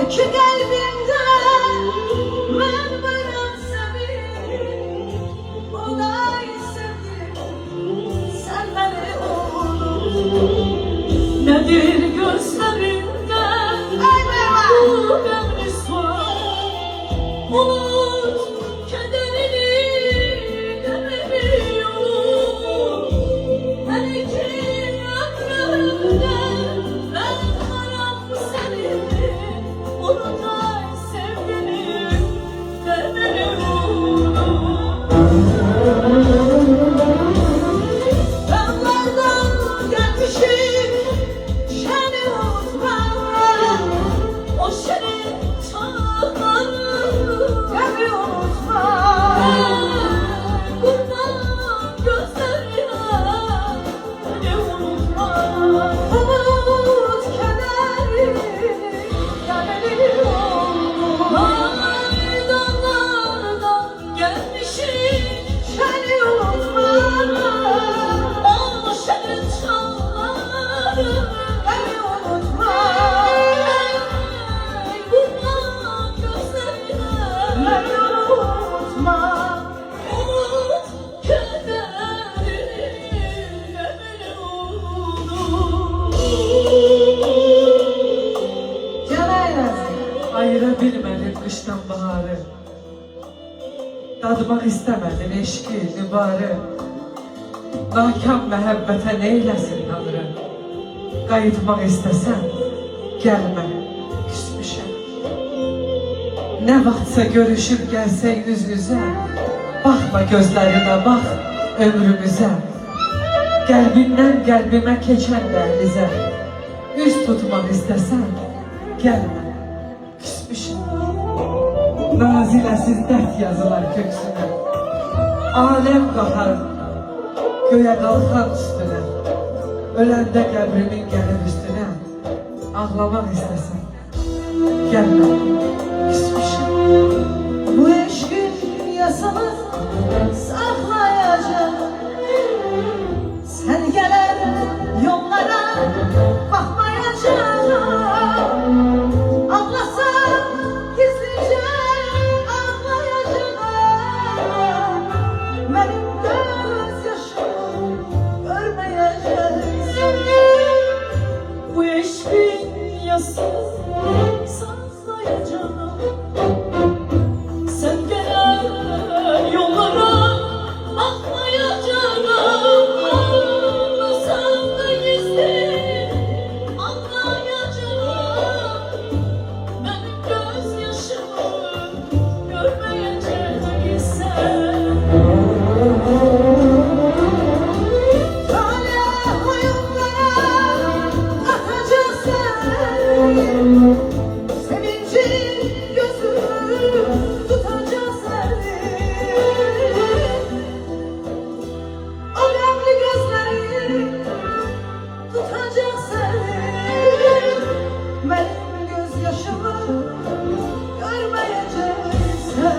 ki kalbimde ben bana sevdim, o da sevdim, sen beni oldun. Nedir gözlerinde bu gönlüsvar, unut kederini demiyorum. Her iki ömrümde ben varam seninle, unutay sevgilim demiyorum. Dağlardan gelmişim seni unutmam, o şirin çağlarını beni unutmam. Kurban gözlerine beni unutma, umut kederini beni unutma. Ay dağlardan gelmişim seni unutmam, o şirin çağlarını beni unutma. Kurban gözlerine beni unutma, umut kederini beni unutma. Ayırabilmedin kıştan baharı, dadmaq istemedin eşki, nübarı. Nakam məhəbbətə neyləsin Tanrı? Qayıtmaq istəsən, gəlmə, küsmüşəm. Nə vaxtsa görüşüb gəlsək yüz-yüzə, baxma gözlərimə, bax ömrümüzə. Qəlbindən qəlbimə keçən dəhlizə, üz tutmaq istəsən, gəlmə, küsmüşəm. Naziləsiz dərd yazılar köksünə, aləm qahar göğe qalxan üstünə. Öləndə qəbrimin gəlir üstünə, ağlamaq istəsən, gəlmə, küsmüşəm. Bu eşkin yasını saklayacağım, sen gelen yollara bakmayacağım. Ağlasam gizlice ağlayacağım, benim gözyaşımı görmeyeceksin. Bu eşkin yasını saklayacağım, sen gelen yollara bakmayacağım. Ağlasam da gizli ağlayacağım, benim gözyaşımı görmeyeceksin. Talih oyunlara atacaksın, sevincin gözünü tutacaksın. O renkli gözleri tutacaksın, benim gözyaşımı görmeyeceksin.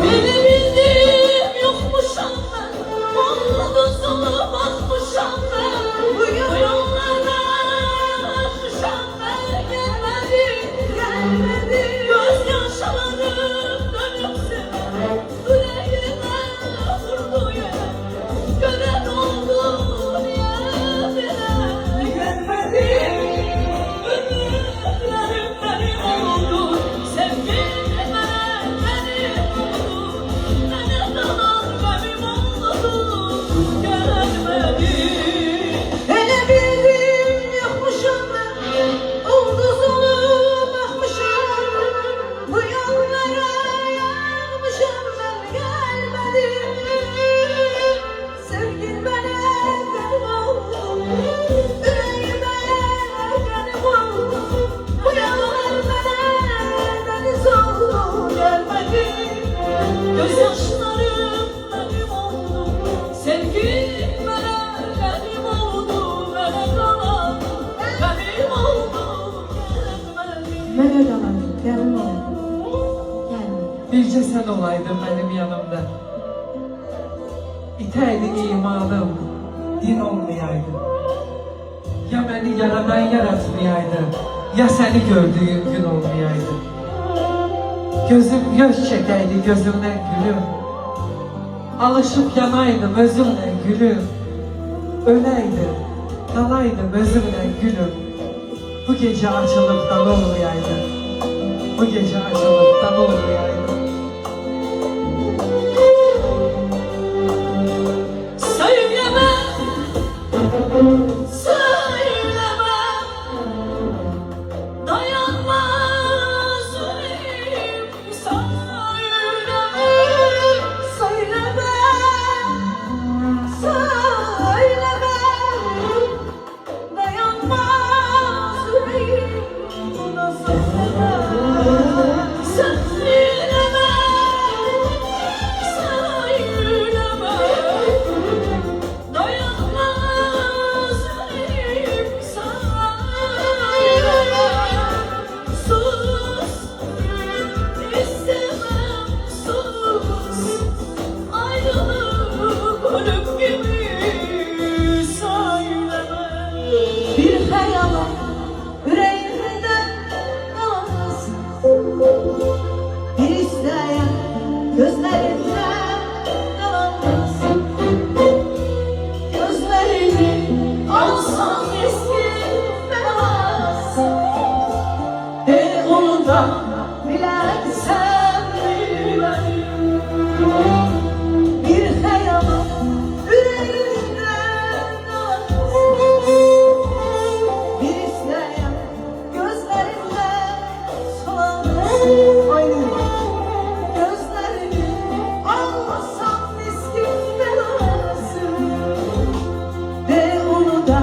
Beni bildim yokmuşam ben, omuzuna bakmışam ben. Bu yollara aşmışam ben, gelmedim, gelmedim. Gözyaşlarım dönüpse yüreğime vurdu yere, gören oldu niyetine. Gelmedim, ömürlerim benim oldu, sevgilim benim oldu, bana dalan benim oldu, gelmedim. Hele bildim yokmuşum ben, ulduzuna bakmışım, bu yollara yanmışım ben, gelmedim. Sevgin bana benim oldu, yüreğime benim oldu, bu yollar bana deniz oldu, gelmedim. Gözyaşlarım benim oldu, sevgin bana benim oldu, bana kalan benim oldu, gelmedim. Mənə qalan gəlmə, gəlmə. Bircə sən olaydın mənim yanımda. İtəydi imanım, din olmayaydı. Ya beni yaradan yaratmayaydı, Ya seni gördüğüm gün olmayaydı. Gözüm göz çekeydi gözümden gülüm. Alışıp yanaydım özümle gülüm. Öleydim, kalaydım özümle gülüm. Bu gece açılıptan olmayaydı. Bu gece açılıptan olmayaydı. Söyleme, söyleme, dayanmaz yüreğim. Söyleme, söyleme, söyleme, dayanmaz yüreğim. Buna söyleme, söyleme, söyleme. Dayanmaz yüreğim söyleme. Sus, istemem sus. Ayrılık ölüm gibi söyleme. Bir hayal yüreğimde kalmasın. Bir isteyen gözlerinde kalmasın. Gözlerini alsam eski beyaz. De onu da bilersen bilmem. Bir hayal yüreğimde kalmasın. Bir isteyen gözlerinde solansın. Gözlerini almasam miskin belasın. De onu da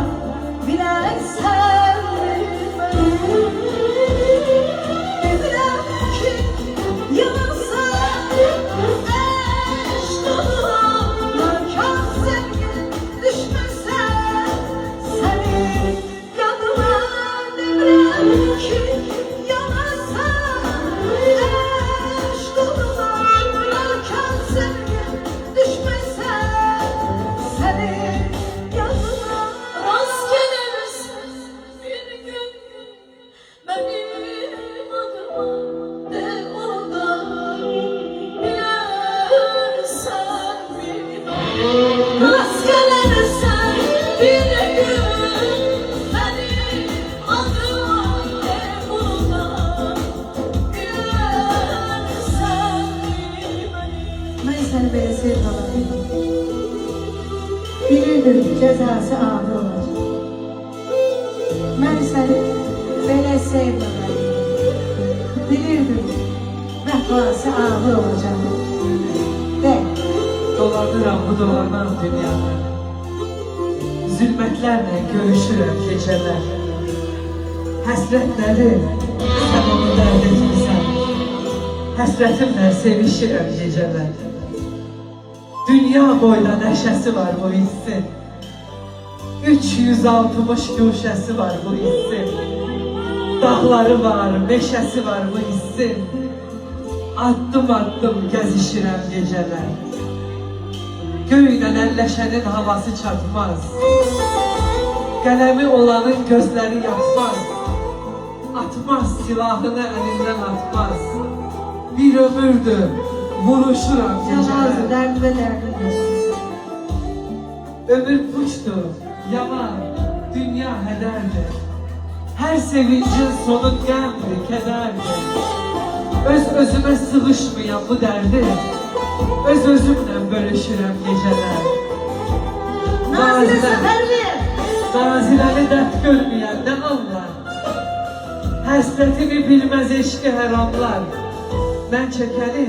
bilersen bilmem. Dediler ki yanarsa eş doluna, nankar sevgi düşmese senin yanına. Dediler ki yanarsa eş doluna, nankar sevgi düşmese senin yanına. Rast gelirsin bir gün benim adıma, de onu da bilersen bilmem. Rast gelirsen bir gün benim adıma, de onu da bilersen bilmem. Ben seni böyle sevdim. Bilirdim cezası ağır olacak. Ben seni böyle sevdim. Bilirdim vefası ağır olacak. De, Dolanıram bu dolanan dünyada. Zülmətlərlə görüşürəm gecələr. Həsrətləri sən onu dərd etmirsən. Həsrətimlə sevişirəm gecələr. Dünya boyda nəşəsi var bu hissin. 360 güşəsi var bu hissin. Dağları var, meşəsi var bu hissin. Addım addım gəzişirəm gecələr. Göylə əlləşənin havası çatmaz. Qələmi olanın gözləri yatmaz. Atmaz silahını əlindən atmaz. Bir ömürdür vuruşuram cevazı gecələr. derdi ve derdimiz. Ömür puçtur, yalan, dünya hədərdir. Hər sevincin sonu qəmdir, kədərdir. Öz-özümə sığışmayan bu dərdi öz-özümlə bölüşürəm gecələr. Nazile Seferli. Naziləni dərd görməyən nə anlar? Həsrətimi bilməz eşqi hər anlar. Mən çəkəni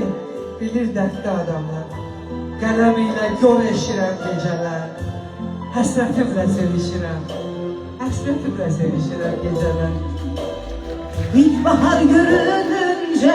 bilir dərdli adamlar. Qələm ilə gör eşirəm gecələr. Həsrətimlə sevişirəm. Həsrətimlə sevişirəm gecələr. İlkbahar görününce